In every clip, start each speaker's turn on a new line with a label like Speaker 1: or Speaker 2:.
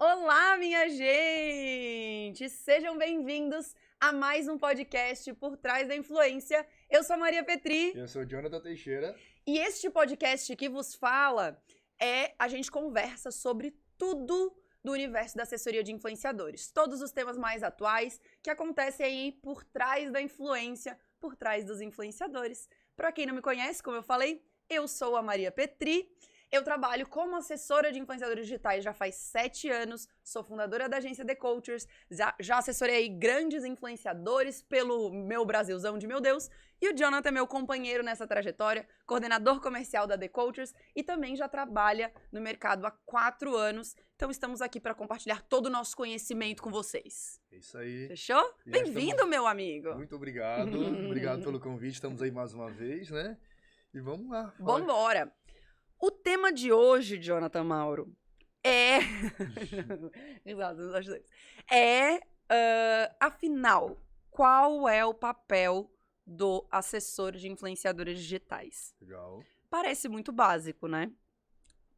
Speaker 1: Olá, minha gente! Sejam bem-vindos a mais um podcast Por Trás da Influência. Eu sou a Maria Petri.
Speaker 2: Eu sou o Jonathan Teixeira.
Speaker 1: E este podcast que vos fala a gente conversa sobre tudo do universo da assessoria de influenciadores. Todos os temas mais atuais que acontecem aí por trás da influência, por trás dos influenciadores. Para quem não me conhece, como eu falei, eu sou a Maria Petri. Eu trabalho como assessora de influenciadores digitais já faz 7 anos, sou fundadora da agência The Cultures, já assessorei grandes influenciadores pelo meu Brasilzão de meu Deus, e o Jonathan é meu companheiro nessa trajetória, coordenador comercial da The Cultures e também já trabalha no mercado há 4 anos, então estamos aqui para compartilhar todo o nosso conhecimento com vocês.
Speaker 2: É isso aí.
Speaker 1: Fechou? Bem-vindo, meu amigo!
Speaker 2: Muito obrigado, obrigado pelo convite, estamos aí mais uma vez, né? E vamos lá.
Speaker 1: Vambora! O tema de hoje, Jonathan Mauro, afinal, qual é o papel do assessor de influenciadores digitais?
Speaker 2: Legal.
Speaker 1: Parece muito básico, né?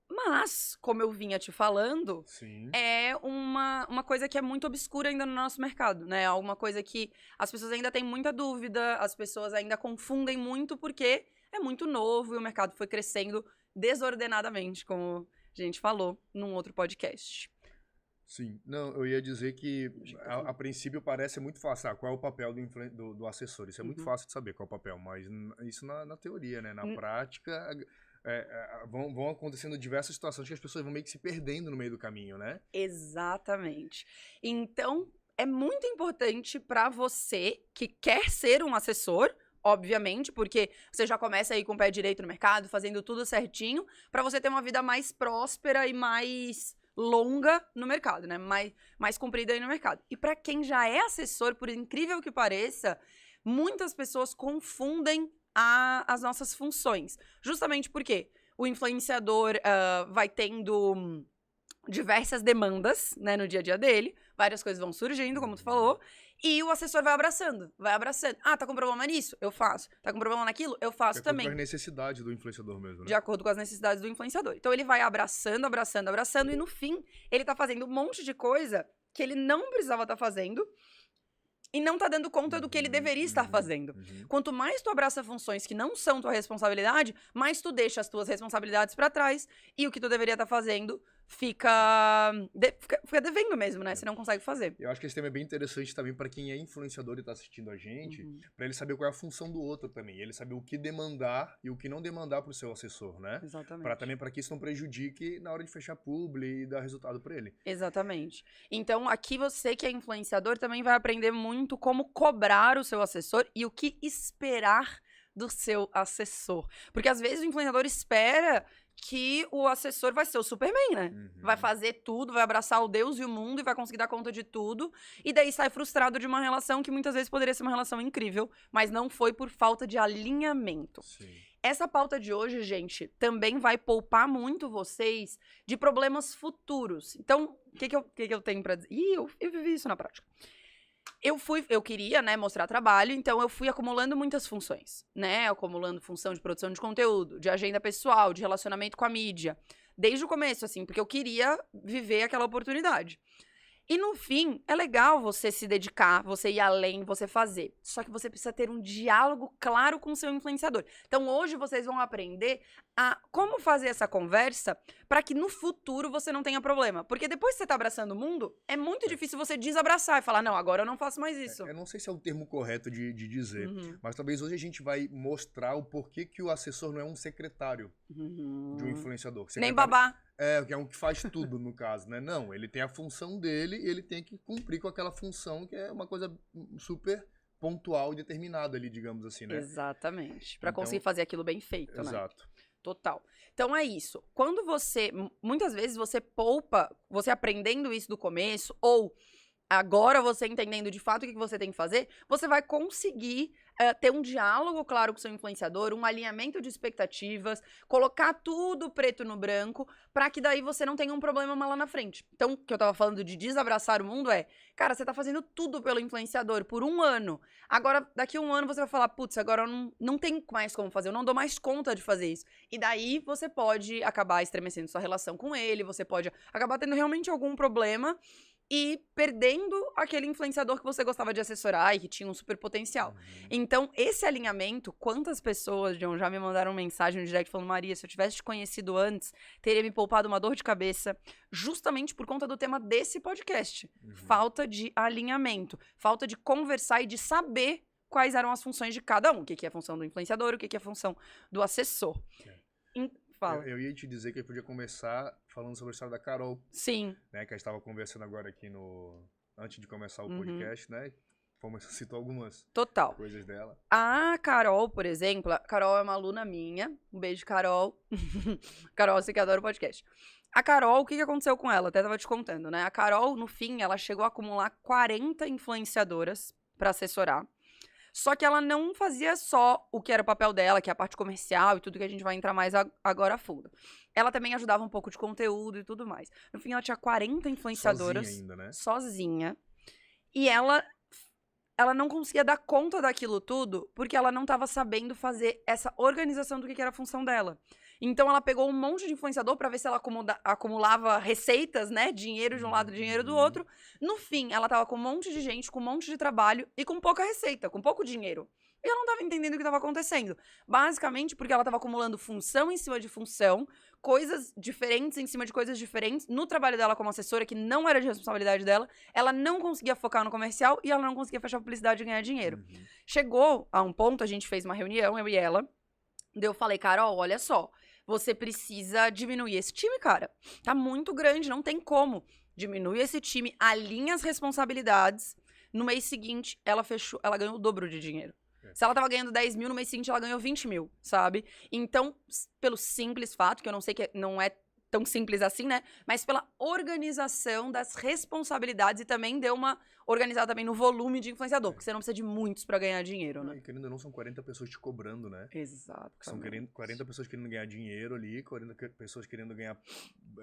Speaker 1: Mas, como eu vinha te falando,
Speaker 2: Sim.
Speaker 1: é uma coisa que é muito obscura ainda no nosso mercado, né? Alguma coisa que as pessoas ainda têm muita dúvida, as pessoas ainda confundem muito porque é muito novo e o mercado foi crescendo desordenadamente, como a gente falou num outro podcast.
Speaker 2: Sim. Não, eu ia dizer que a princípio parece muito fácil. Qual é o papel do assessor? Isso é muito fácil de saber qual é o papel, mas isso na teoria, né? Na prática, vão acontecendo diversas situações que as pessoas vão meio que se perdendo no meio do caminho, né?
Speaker 1: Exatamente. Então, é muito importante para você que quer ser um assessor, obviamente, porque você já começa aí com o pé direito no mercado, fazendo tudo certinho, para você ter uma vida mais próspera e mais longa no mercado, né? Mais comprida aí no mercado. E para quem já é assessor, por incrível que pareça, muitas pessoas confundem as nossas funções. Justamente porque o influenciador vai tendo diversas demandas, né, no dia a dia dele, várias coisas vão surgindo, como tu falou, e o assessor vai abraçando. Ah, tá com problema nisso? Eu faço. Tá com problema naquilo? Eu faço também.
Speaker 2: De acordo com as necessidades do influenciador mesmo, né?
Speaker 1: De acordo com as necessidades do influenciador. Então ele vai abraçando, e no fim, ele tá fazendo um monte de coisa que ele não precisava estar fazendo e não tá dando conta do que ele deveria estar fazendo. Quanto mais tu abraça funções que não são tua responsabilidade, mais tu deixa as tuas responsabilidades pra trás e o que tu deveria estar fazendo fica devendo mesmo, né? Você não consegue fazer.
Speaker 2: Eu acho que esse tema é bem interessante também para quem é influenciador e tá assistindo a gente, para ele saber qual é a função do outro também, ele saber o que demandar e o que não demandar pro seu assessor, né?
Speaker 1: Exatamente.
Speaker 2: Também para que isso não prejudique na hora de fechar publi e dar resultado para ele.
Speaker 1: Exatamente. Então, aqui você que é influenciador também vai aprender muito como cobrar o seu assessor e o que esperar do seu assessor. Porque às vezes o influenciador espera que o assessor vai ser o Superman, né? Vai fazer tudo, vai abraçar o Deus e o mundo e vai conseguir dar conta de tudo. E daí sai frustrado de uma relação que muitas vezes poderia ser uma relação incrível, mas não foi por falta de alinhamento.
Speaker 2: Sim.
Speaker 1: Essa pauta de hoje, gente, também vai poupar muito vocês de problemas futuros. Então, o que eu tenho pra dizer? Eu vivi isso na prática. Eu queria, né, mostrar trabalho, então eu fui acumulando muitas funções, né, acumulando função de produção de conteúdo, de agenda pessoal, de relacionamento com a mídia, desde o começo, assim, porque eu queria viver aquela oportunidade. E no fim, é legal você se dedicar, você ir além, você fazer. Só que você precisa ter um diálogo claro com o seu influenciador. Então hoje vocês vão aprender a como fazer essa conversa para que no futuro você não tenha problema. Porque depois que você tá abraçando o mundo, é muito difícil você desabraçar e falar, não, agora eu não faço mais isso.
Speaker 2: Eu não sei se é o termo correto de dizer, mas talvez hoje a gente vai mostrar o porquê que o assessor não é um secretário de um influenciador.
Speaker 1: Nem babá.
Speaker 2: Que é um que faz tudo, no caso, né? Não, ele tem a função dele e ele tem que cumprir com aquela função que é uma coisa super pontual e determinada ali, digamos assim, né?
Speaker 1: Exatamente. Pra conseguir fazer aquilo bem feito, né?
Speaker 2: Exato.
Speaker 1: Total. Então é isso. Quando muitas vezes você poupa, você aprendendo isso do começo, ou agora você entendendo de fato o que você tem que fazer, você vai conseguir ter um diálogo claro com o seu influenciador, um alinhamento de expectativas, colocar tudo preto no branco, pra que daí você não tenha um problema lá na frente. Então, o que eu tava falando de desabraçar o mundo cara, você tá fazendo tudo pelo influenciador por 1 ano. Agora, daqui a 1 ano você vai falar, putz, agora eu não tenho mais como fazer, eu não dou mais conta de fazer isso. E daí você pode acabar estremecendo sua relação com ele, você pode acabar tendo realmente algum problema e perdendo aquele influenciador que você gostava de assessorar e que tinha um super potencial. Então, esse alinhamento, quantas pessoas, John, já me mandaram mensagem no direct falando, Maria, se eu tivesse te conhecido antes, teria me poupado uma dor de cabeça, justamente por conta do tema desse podcast. Falta de alinhamento, falta de conversar e de saber quais eram as funções de cada um. O que é a função do influenciador, o que é a função do assessor. Fala.
Speaker 2: Eu ia te dizer que eu podia começar falando sobre a história da Carol.
Speaker 1: Sim.
Speaker 2: Né, que a gente estava conversando agora aqui antes de começar o podcast, né? Como você citou algumas coisas dela.
Speaker 1: A Carol, por exemplo, a Carol é uma aluna minha. Um beijo, Carol. Carol, você que adora o podcast. A Carol, o que aconteceu com ela? Até tava te contando, né? A Carol, no fim, ela chegou a acumular 40 influenciadoras pra assessorar. Só que ela não fazia só o que era o papel dela, que é a parte comercial e tudo que a gente vai entrar mais agora a fundo. Ela também ajudava um pouco de conteúdo e tudo mais. No fim, ela tinha 40 influenciadoras.
Speaker 2: Sozinha ainda, né?
Speaker 1: Sozinha. E ela não conseguia dar conta daquilo tudo, porque ela não estava sabendo fazer essa organização do que era a função dela. Então, ela pegou um monte de influenciador para ver se ela acumulava receitas, né? Dinheiro de um lado, dinheiro do outro. No fim, ela tava com um monte de gente, com um monte de trabalho e com pouca receita, com pouco dinheiro. E ela não tava entendendo o que estava acontecendo. Basicamente, porque ela tava acumulando função em cima de função, coisas diferentes em cima de coisas diferentes, no trabalho dela como assessora, que não era de responsabilidade dela, ela não conseguia focar no comercial e ela não conseguia fechar publicidade e ganhar dinheiro. Chegou a um ponto, a gente fez uma reunião, eu e ela, daí eu falei, Carol, olha só, você precisa diminuir esse time, cara. Tá muito grande, não tem como. Diminui esse time, alinha as responsabilidades. No mês seguinte, ela ganhou o dobro de dinheiro. Se ela tava ganhando 10 mil, no mês seguinte ela ganhou 20 mil, sabe? Então, pelo simples fato, que eu não sei que não é tão simples assim, né? Mas pela organização das responsabilidades e também deu uma organizada também no volume de influenciador, porque você não precisa de muitos pra ganhar dinheiro, né?
Speaker 2: E querendo ou não, são 40 pessoas te cobrando, né?
Speaker 1: Exato.
Speaker 2: São 40 pessoas querendo ganhar dinheiro ali, 40 pessoas querendo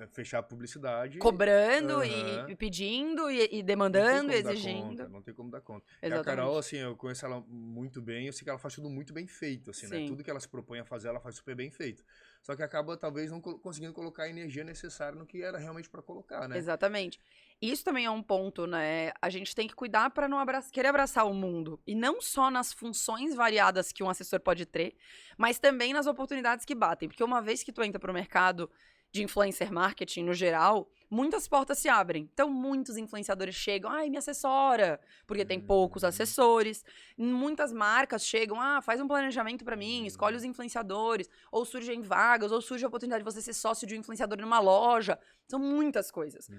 Speaker 2: fechar a publicidade.
Speaker 1: Cobrando e pedindo e demandando e exigindo.
Speaker 2: Não tem como dar conta.
Speaker 1: Exatamente.
Speaker 2: E a Carol, assim, eu conheço ela muito bem, eu sei que ela faz tudo muito bem feito, assim, né? Tudo que ela se propõe a fazer, ela faz super bem feito. Só que acaba, talvez, não conseguindo colocar a energia necessária no que era realmente pra colocar, né?
Speaker 1: Exatamente. Isso também é um ponto, né? A gente tem que cuidar para não querer abraçar o mundo. E não só nas funções variadas que um assessor pode ter, mas também nas oportunidades que batem. Porque uma vez que tu entra pro mercado de influencer marketing no geral, muitas portas se abrem. Então, muitos influenciadores chegam, ai, me assessora, porque tem poucos assessores. Muitas marcas chegam, faz um planejamento para mim, escolhe os influenciadores, ou surgem vagas, ou surge a oportunidade de você ser sócio de um influenciador numa loja. São muitas coisas.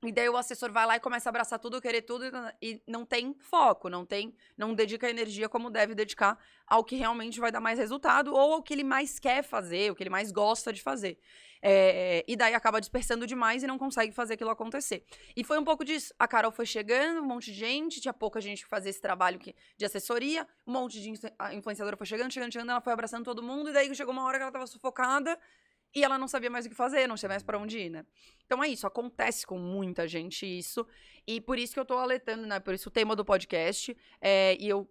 Speaker 1: E daí o assessor vai lá e começa a abraçar tudo, querer tudo, e não tem foco, não dedica energia como deve dedicar ao que realmente vai dar mais resultado, ou ao que ele mais quer fazer, o que ele mais gosta de fazer. E daí acaba dispersando demais e não consegue fazer aquilo acontecer. E foi um pouco disso. A Carol foi chegando, um monte de gente, tinha pouca gente que fazia esse trabalho de assessoria, um monte de influenciadora foi chegando, ela foi abraçando todo mundo, e daí chegou uma hora que ela tava sufocada, e ela não sabia mais o que fazer, não sabia mais pra onde ir, né? Então é isso, acontece com muita gente isso. E por isso que eu tô alertando, né? Por isso o tema do podcast. E eu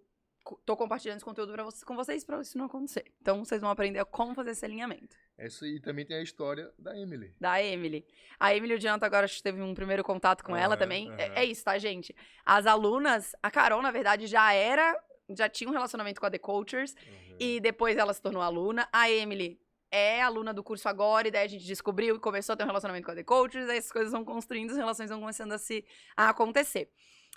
Speaker 1: tô compartilhando esse conteúdo com vocês pra isso não acontecer. Então vocês vão aprender como fazer esse alinhamento.
Speaker 2: Isso aí também tem a história da Emily.
Speaker 1: Da Emily. A Emily, o Jonathan agora teve um primeiro contato com ela também. É isso, tá, gente? As alunas, a Carol, na verdade, já tinha um relacionamento com a The Coachers. E depois ela se tornou aluna. A Emily é aluna do curso agora, e daí a gente descobriu e começou a ter um relacionamento com a The Coachers, aí as coisas vão construindo, as relações vão começando a acontecer.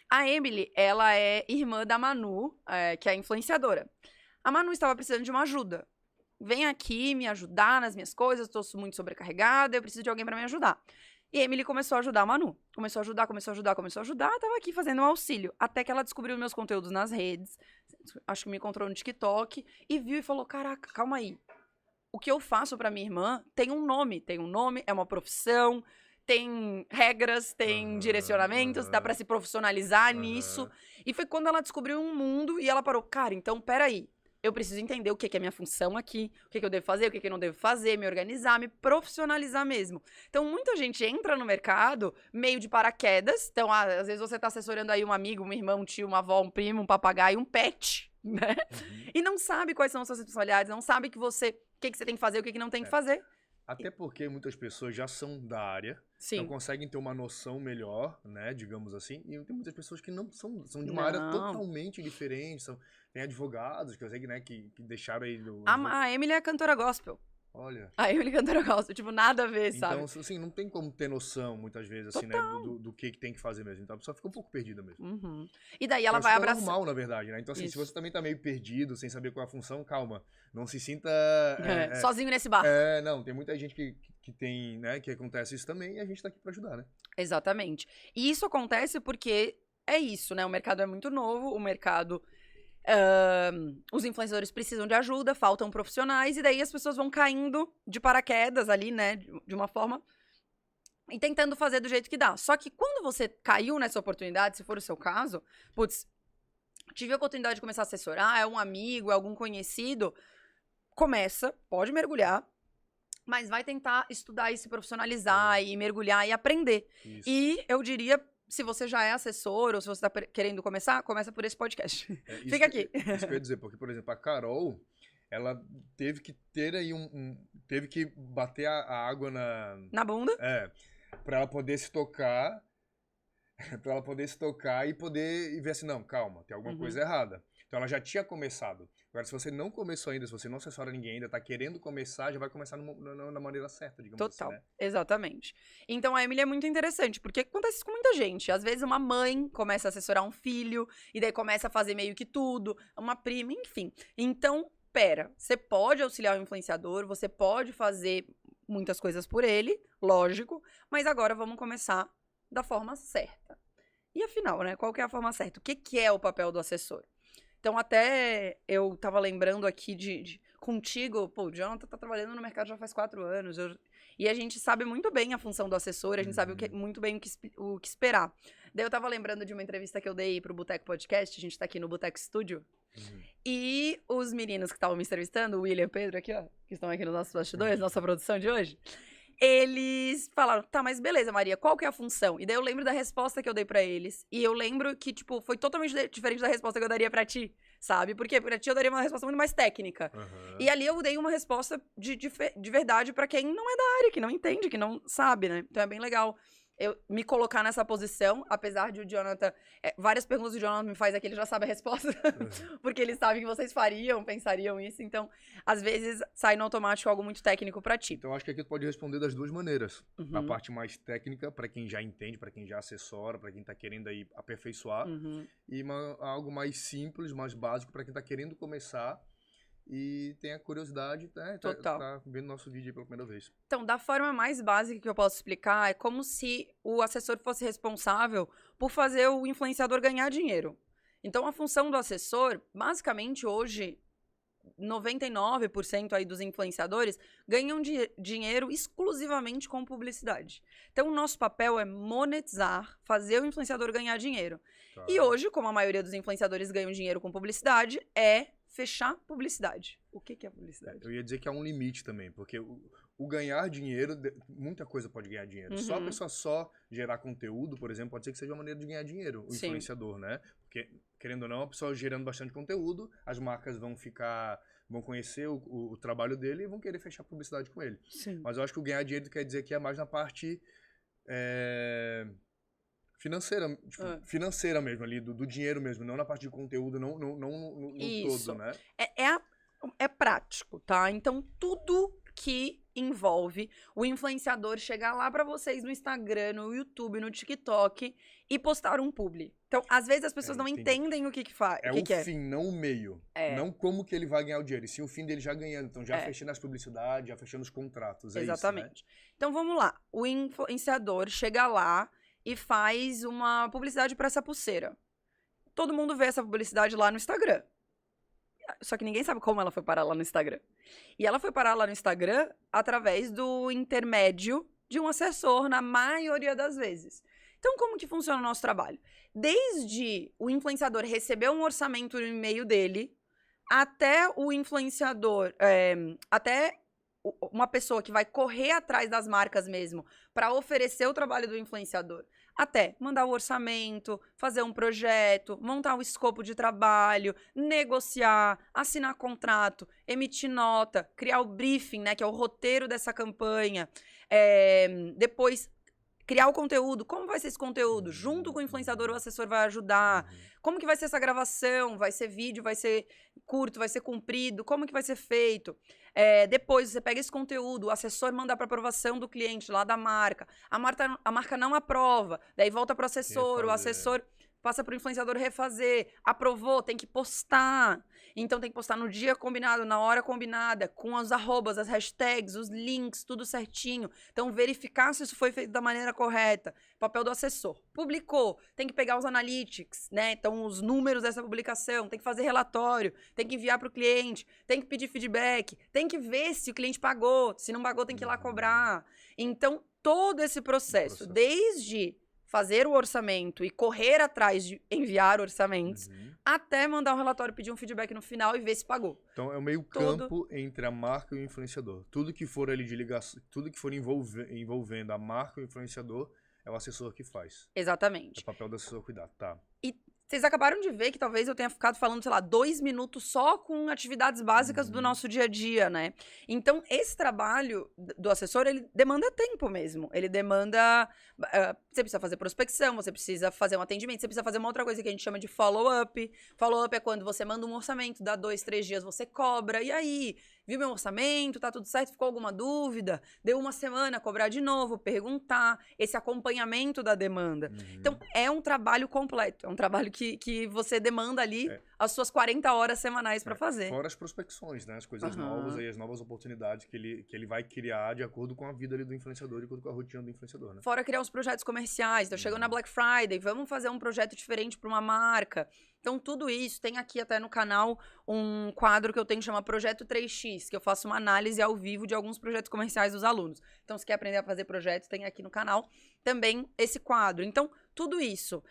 Speaker 1: A Emily, ela é irmã da Manu, que é a influenciadora. A Manu estava precisando de uma ajuda. Vem aqui me ajudar nas minhas coisas, estou muito sobrecarregada, eu preciso de alguém para me ajudar. E a Emily começou a ajudar a Manu. Começou a ajudar, tava aqui fazendo um auxílio. Até que ela descobriu meus conteúdos nas redes, acho que me encontrou no TikTok, e viu e falou, caraca, calma aí. O que eu faço pra minha irmã tem um nome, é uma profissão, tem regras, tem direcionamentos, dá pra se profissionalizar nisso. E foi quando ela descobriu um mundo e ela parou, cara, então peraí, eu preciso entender o que é a minha função aqui, o que eu devo fazer, o que eu não devo fazer, me organizar, me profissionalizar mesmo. Então, muita gente entra no mercado meio de paraquedas. Então, às vezes você tá assessorando aí um amigo, um irmão, um tio, uma avó, um primo, um papagaio, um pet, né? E não sabe quais são as suas responsabilidades, não sabe que você, o que você tem que fazer, o que não tem que fazer.
Speaker 2: Até porque muitas pessoas já são da área, não conseguem ter uma noção melhor, né, digamos assim, e tem muitas pessoas que não são de uma área totalmente diferente, tem advogados que eu sei que, né, que deixaram aí...
Speaker 1: A Emily é cantora gospel.
Speaker 2: Olha.
Speaker 1: A Emily cantora gospel, tipo, nada a ver, sabe?
Speaker 2: Então, assim, não tem como ter noção, muitas vezes, assim, né, do que tem que fazer mesmo. Então, a pessoa fica um pouco perdida mesmo.
Speaker 1: E daí ela vai abraçar...
Speaker 2: É normal, na verdade, né? Então, assim, se você também tá meio perdido, sem saber qual é a função, calma. Não se sinta...
Speaker 1: sozinho nesse barco.
Speaker 2: Não, tem muita gente que tem, né, que acontece isso também e a gente tá aqui pra ajudar, né?
Speaker 1: Exatamente. E isso acontece porque é isso, né? O mercado é muito novo, o mercado... os influenciadores precisam de ajuda, faltam profissionais, e daí as pessoas vão caindo de paraquedas ali, né, de uma forma, e tentando fazer do jeito que dá. Só que quando você caiu nessa oportunidade, se for o seu caso, putz, tive a oportunidade de começar a assessorar, é um amigo, é algum conhecido, pode mergulhar, mas vai tentar estudar e se profissionalizar e mergulhar e aprender. Isso. E eu diria... Se você já é assessor ou se você está querendo começa por esse podcast. Fica aqui.
Speaker 2: Isso que eu ia dizer, porque, por exemplo, a Carol, ela teve que ter aí teve que bater a água
Speaker 1: na bunda?
Speaker 2: Pra ela poder se tocar, e poder ver assim, não, calma, tem alguma coisa errada. Então ela já tinha começado. Agora, se você não começou ainda, se você não assessora ninguém ainda, tá querendo começar, já vai começar na maneira certa, digamos assim, né?
Speaker 1: Exatamente. Então, a Emily é muito interessante, porque acontece isso com muita gente. Às vezes, uma mãe começa a assessorar um filho, e daí começa a fazer meio que tudo, uma prima, enfim. Então, você pode auxiliar o influenciador, você pode fazer muitas coisas por ele, lógico, mas agora vamos começar da forma certa. E afinal, né, qual que é a forma certa? O que é o papel do assessor? Então, até eu tava lembrando aqui contigo, pô, o Jonathan tá trabalhando no mercado já faz 4 anos, e a gente sabe muito bem a função do assessor, a gente sabe muito bem o que esperar. Daí eu tava lembrando de uma entrevista que eu dei pro Boteco Podcast, a gente tá aqui no Boteco Studio, e os meninos que estavam me entrevistando, o William e o Pedro aqui, ó, que estão aqui nos nossos bastidores, nossa produção de hoje, eles falaram, tá, mas beleza, Maria, qual que é a função? E daí eu lembro da resposta que eu dei pra eles. E eu lembro que, tipo, foi totalmente diferente da resposta que eu daria pra ti, sabe? Porque pra ti eu daria uma resposta muito mais técnica. E ali eu dei uma resposta de verdade pra quem não é da área, que não entende, que não sabe, né? Então é bem legal eu me colocar nessa posição, apesar de o Jonathan... várias perguntas do Jonathan me faz aqui, ele já sabe a resposta. Porque ele sabe que vocês pensariam isso. Então, às vezes, sai no automático algo muito técnico pra ti.
Speaker 2: Então, acho que aqui tu pode responder das duas maneiras. Na parte mais técnica, pra quem já entende, pra quem já assessora, pra quem tá querendo aí aperfeiçoar. E algo mais simples, mais básico, pra quem tá querendo começar e tem a curiosidade, né? Tá vendo nosso vídeo aí pela primeira vez.
Speaker 1: Então, da forma mais básica que eu posso explicar, é como se o assessor fosse responsável por fazer o influenciador ganhar dinheiro. Então, a função do assessor, basicamente, hoje, 99% aí dos influenciadores ganham dinheiro exclusivamente com publicidade. Então, o nosso papel é monetizar, fazer o influenciador ganhar dinheiro. E hoje, como a maioria dos influenciadores ganham dinheiro com publicidade, fechar publicidade. O que é publicidade?
Speaker 2: Eu ia dizer que há um limite também, porque o ganhar dinheiro, muita coisa pode ganhar dinheiro. Só a pessoa gerar conteúdo, por exemplo, pode ser que seja uma maneira de ganhar dinheiro, o influenciador, né? Porque, querendo ou não, a pessoa gerando bastante conteúdo, as marcas vão conhecer o trabalho dele e vão querer fechar publicidade com ele.
Speaker 1: Sim.
Speaker 2: Mas eu acho que o ganhar dinheiro quer dizer que é mais na parte... financeira mesmo, ali, do dinheiro mesmo, não na parte de conteúdo, não no todo, né?
Speaker 1: É prático, tá? Então, tudo que envolve o influenciador chegar lá pra vocês no Instagram, no YouTube, no TikTok e postar um publi. Então, às vezes as pessoas não entendem o que faz.
Speaker 2: O fim, não o meio. Não como que ele vai ganhar o dinheiro, e sim o fim dele já ganhando. Então, já fechando as publicidades, já fechando os contratos.
Speaker 1: Exatamente.
Speaker 2: Isso, né?
Speaker 1: Então, vamos lá. O influenciador chega lá e faz uma publicidade para essa pulseira. Todo mundo vê essa publicidade lá no Instagram. Só que ninguém sabe como ela foi parar lá no Instagram. E ela foi parar lá no Instagram através do intermédio de um assessor, na maioria das vezes. Então, como que funciona o nosso trabalho? Desde o influenciador receber um orçamento no e-mail dele, até o influenciador, até uma pessoa que vai correr atrás das marcas mesmo para oferecer o trabalho do influenciador, até mandar o orçamento, fazer um projeto, montar o escopo de trabalho, negociar, assinar contrato, emitir nota, criar o briefing, né, que é o roteiro dessa campanha, depois criar o conteúdo. Como vai ser esse conteúdo? Junto com o influenciador, o assessor vai ajudar. Como que vai ser essa gravação? Vai ser vídeo? Vai ser curto? Vai ser comprido? Como que vai ser feito? Depois, você pega esse conteúdo, o assessor manda para aprovação do cliente, lá da marca. A marca não aprova. Daí volta para o assessor. O assessor passa para o influenciador refazer. Aprovou, tem que postar. Então, tem que postar no dia combinado, na hora combinada, com os arrobas, as hashtags, os links, tudo certinho. Então, verificar se isso foi feito da maneira correta. Papel do assessor. Publicou, tem que pegar os analytics, né? Então, os números dessa publicação, tem que fazer relatório, tem que enviar para o cliente, tem que pedir feedback, tem que ver se o cliente pagou. Se não pagou, tem que ir lá cobrar. Então, todo esse processo. Desde fazer o orçamento e correr atrás de enviar orçamentos, até mandar um relatório, pedir um feedback no final e ver se pagou.
Speaker 2: Então é o meio campo entre a marca e o influenciador. Tudo que for ali de ligação, tudo que for envolvendo a marca e o influenciador, é o assessor que faz.
Speaker 1: Exatamente.
Speaker 2: É o papel do assessor cuidar, tá.
Speaker 1: E vocês acabaram de ver que talvez eu tenha ficado falando, sei lá, 2 minutos só com atividades básicas do nosso dia a dia, né? Então, esse trabalho do assessor, ele demanda tempo mesmo. Ele demanda... você precisa fazer prospecção, você precisa fazer um atendimento, você precisa fazer uma outra coisa que a gente chama de follow-up. Follow-up é quando você manda um orçamento, dá 2, 3 dias, você cobra. E aí, viu meu orçamento? Tá tudo certo? Ficou alguma dúvida? Deu uma semana, cobrar de novo, perguntar. Esse acompanhamento da demanda. Então, é um trabalho completo. É um trabalho que você demanda ali as suas 40 horas semanais para fazer.
Speaker 2: Fora as prospecções, né? As coisas novas e as novas oportunidades que ele vai criar de acordo com a vida ali do influenciador e de acordo com a rotina do influenciador, né?
Speaker 1: Fora criar os projetos comerciais. Então, chegou na Black Friday, vamos fazer um projeto diferente para uma marca. Então, tudo isso, tem aqui até no canal um quadro que eu tenho que chama Projeto 3x, que eu faço uma análise ao vivo de alguns projetos comerciais dos alunos. Então, se quer aprender a fazer projetos, tem aqui no canal também esse quadro. Então, tudo isso,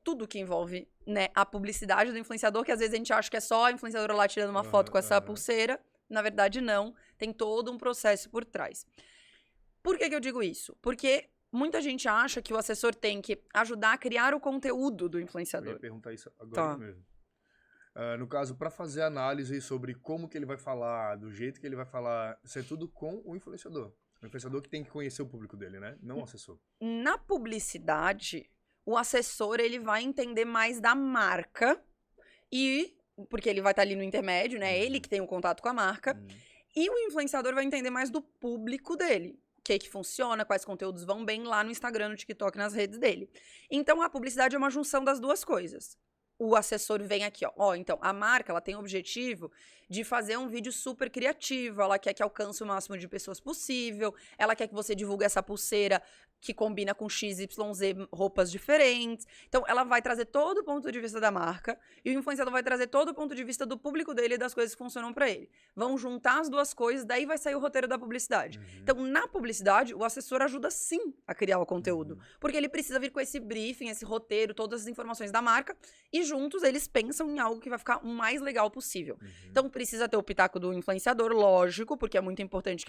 Speaker 1: tudo que envolve, né, a publicidade do influenciador, que às vezes a gente acha que é só a influenciadora lá tirando uma foto com essa pulseira. Na verdade, não. Tem todo um processo por trás. Por que eu digo isso? Porque muita gente acha que o assessor tem que ajudar a criar o conteúdo do influenciador.
Speaker 2: Eu ia perguntar isso agora mesmo. No caso, para fazer análise sobre como que ele vai falar, do jeito que ele vai falar, isso é tudo com o influenciador. O influenciador que tem que conhecer o público dele, né? Não o assessor.
Speaker 1: Na publicidade, o assessor ele vai entender mais da marca, porque ele vai estar ali no intermédio, né? Ele que tem o contato com a marca. E o influenciador vai entender mais do público dele. O que funciona, quais conteúdos vão bem lá no Instagram, no TikTok, nas redes dele. Então, a publicidade é uma junção das duas coisas. O assessor vem aqui, ó. Então, a marca, ela tem o objetivo de fazer um vídeo super criativo. Ela quer que alcance o máximo de pessoas possível. Ela quer que você divulgue essa pulseira que combina com XYZ roupas diferentes. Então, ela vai trazer todo o ponto de vista da marca e o influenciador vai trazer todo o ponto de vista do público dele e das coisas que funcionam pra ele. Vão juntar as duas coisas, daí vai sair o roteiro da publicidade. Então, na publicidade, o assessor ajuda sim a criar o conteúdo, porque ele precisa vir com esse briefing, esse roteiro, todas as informações da marca e juntos eles pensam em algo que vai ficar o mais legal possível. Então, precisa ter o pitaco do influenciador, lógico, porque é muito importante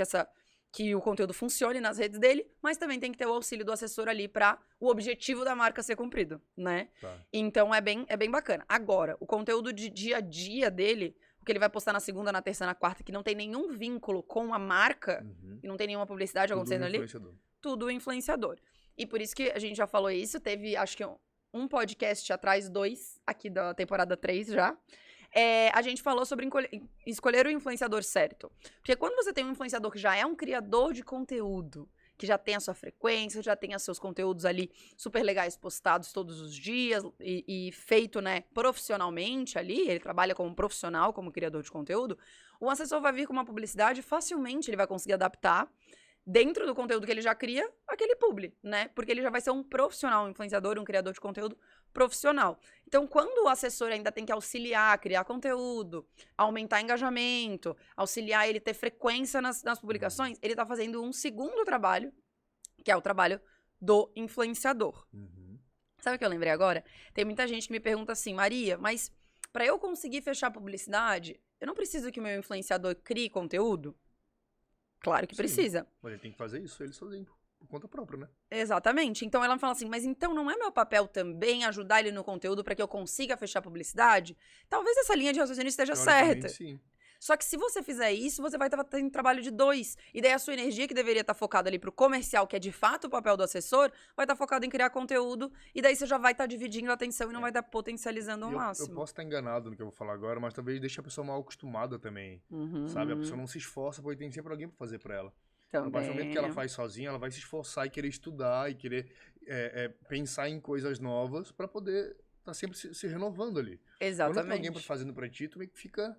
Speaker 1: que o conteúdo funcione nas redes dele, mas também tem que ter o auxílio do assessor ali para o objetivo da marca ser cumprido, né? Tá. Então, é bem bacana. Agora, o conteúdo de dia a dia dele, o que ele vai postar na segunda, na terça, na quarta, que não tem nenhum vínculo com a marca, e não tem nenhuma publicidade acontecendo ali, tudo influenciador. E por isso que a gente já falou isso, teve, acho que um podcast atrás, 2, aqui da temporada 3 já, a gente falou sobre escolher o influenciador certo. Porque quando você tem um influenciador que já é um criador de conteúdo, que já tem a sua frequência, já tem os seus conteúdos ali super legais postados todos os dias e feito, né, profissionalmente ali, ele trabalha como profissional, como criador de conteúdo, o assessor vai vir com uma publicidade, facilmente ele vai conseguir adaptar dentro do conteúdo que ele já cria, aquele publi, né? Porque ele já vai ser um profissional, um influenciador, um criador de conteúdo profissional. Então, quando o assessor ainda tem que auxiliar, criar conteúdo, aumentar engajamento, auxiliar ele ter frequência nas publicações, ele tá fazendo um segundo trabalho que é o trabalho do influenciador.
Speaker 2: Uhum.
Speaker 1: Sabe o que eu lembrei agora? Tem muita gente que me pergunta assim, Maria, mas para eu conseguir fechar publicidade, eu não preciso que o meu influenciador crie conteúdo? Claro que
Speaker 2: Sim,
Speaker 1: precisa.
Speaker 2: mas ele tem que fazer isso, ele sozinho, por conta própria, né?
Speaker 1: Exatamente. Então ela me fala assim, mas então não é meu papel também ajudar ele no conteúdo para que eu consiga fechar publicidade? Talvez essa linha de raciocínio esteja
Speaker 2: Teoricamente,
Speaker 1: certa.
Speaker 2: sim.
Speaker 1: Só que se você fizer isso, você vai estar tendo trabalho de 2. E daí a sua energia, que deveria estar focada ali pro comercial, que é de fato o papel do assessor, vai estar focada em criar conteúdo. E daí você já vai estar dividindo a atenção e não vai estar potencializando ao
Speaker 2: E eu
Speaker 1: máximo.
Speaker 2: posso estar enganado no que eu vou falar agora, mas talvez deixe a pessoa mal acostumada também, sabe? A pessoa não se esforça porque tem sempre alguém pra fazer pra ela. A partir do momento que ela faz sozinha, ela vai se esforçar e querer estudar e querer pensar em coisas novas pra poder estar sempre se renovando ali.
Speaker 1: Exatamente.
Speaker 2: Quando tem alguém fazendo pra ti, tu meio que fica,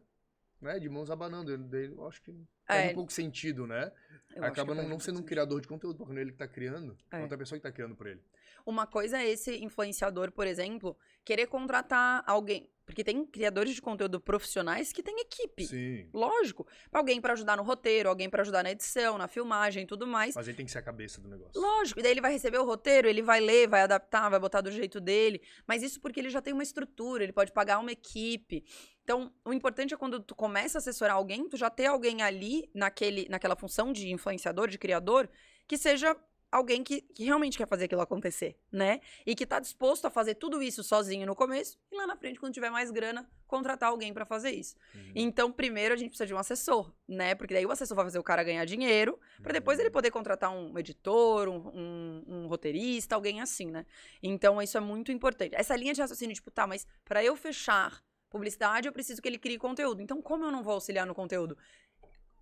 Speaker 2: né, de mãos abanando. Eu acho que perde um pouco de sentido, né? Acaba não sendo um criador de conteúdo, porque ele que tá criando, é outra pessoa que tá criando por ele.
Speaker 1: Uma coisa é esse influenciador, por exemplo, querer contratar alguém. Porque tem criadores de conteúdo profissionais que têm equipe.
Speaker 2: Sim.
Speaker 1: Lógico. Alguém pra ajudar no roteiro, alguém pra ajudar na edição, na filmagem e tudo mais.
Speaker 2: Mas ele tem que ser a cabeça do negócio.
Speaker 1: Lógico. E daí ele vai receber o roteiro, ele vai ler, vai adaptar, vai botar do jeito dele. Mas isso porque ele já tem uma estrutura, ele pode pagar uma equipe. Então, o importante é quando tu começa a assessorar alguém, tu já ter alguém ali naquela função de influenciador, de criador, que seja alguém que realmente quer fazer aquilo acontecer, né? E que tá disposto a fazer tudo isso sozinho no começo e lá na frente, quando tiver mais grana, contratar alguém pra fazer isso. Então, primeiro a gente precisa de um assessor, né? Porque daí o assessor vai fazer o cara ganhar dinheiro, pra depois ele poder contratar um editor, um roteirista, alguém assim, né? Então, isso é muito importante. Essa linha de raciocínio, tipo, tá, mas pra eu fechar publicidade, eu preciso que ele crie conteúdo. Então, como eu não vou auxiliar no conteúdo?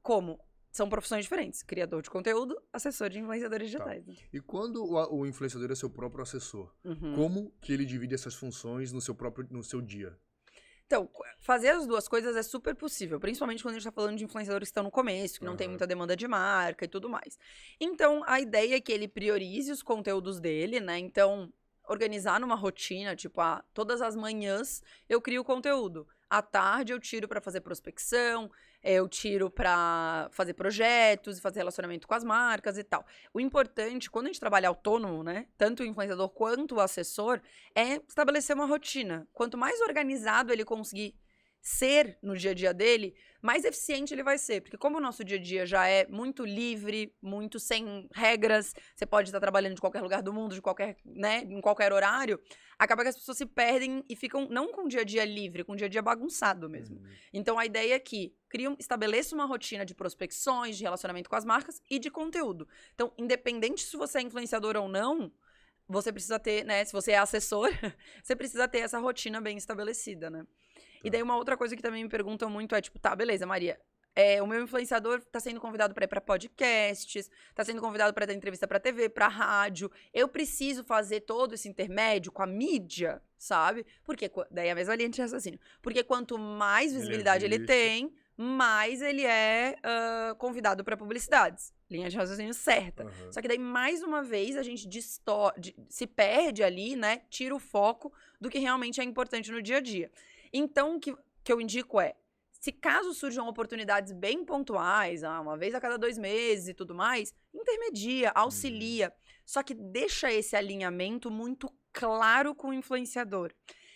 Speaker 1: Como? São profissões diferentes. Criador de conteúdo, assessor de influenciadores digitais. Tá.
Speaker 2: E quando o influenciador é seu próprio assessor, como que ele divide essas funções no seu dia?
Speaker 1: Então, fazer as duas coisas é super possível, principalmente quando a gente tá falando de influenciadores que estão no começo, que não tem muita demanda de marca e tudo mais. Então, a ideia é que ele priorize os conteúdos dele, né? Então, organizar numa rotina, tipo, todas as manhãs eu crio conteúdo. À tarde eu tiro pra fazer prospecção, eu tiro pra fazer projetos e fazer relacionamento com as marcas e tal. O importante, quando a gente trabalha autônomo, né, tanto o influenciador quanto o assessor, é estabelecer uma rotina. Quanto mais organizado ele conseguir ser no dia a dia dele, mais eficiente ele vai ser. Porque como o nosso dia a dia já é muito livre, muito sem regras, você pode estar trabalhando de qualquer lugar do mundo, em qualquer horário, acaba que as pessoas se perdem e ficam não com o dia a dia livre, com o dia a dia bagunçado mesmo. Então a ideia é que estabeleça uma rotina de prospecções, de relacionamento com as marcas e de conteúdo. Então, independente se você é influenciador ou não, você precisa ter, né, se você é assessor, você precisa ter essa rotina bem estabelecida, né? E daí uma outra coisa que também me perguntam muito é, tipo, tá, beleza, Maria, o meu influenciador tá sendo convidado pra ir pra podcasts, tá sendo convidado pra dar entrevista pra TV, pra rádio, eu preciso fazer todo esse intermédio com a mídia, sabe? Porque, daí a mesma linha de raciocínio, porque quanto mais visibilidade ele tem, mais ele é convidado pra publicidades. Linha de raciocínio certa. Só que daí, mais uma vez, a gente se perde ali, né? Tira o foco do que realmente é importante no dia a dia. Então, o que eu indico se caso surjam oportunidades bem pontuais, uma vez a cada 2 meses e tudo mais, intermedia, auxilia. Só que deixa esse alinhamento muito claro com o influenciador.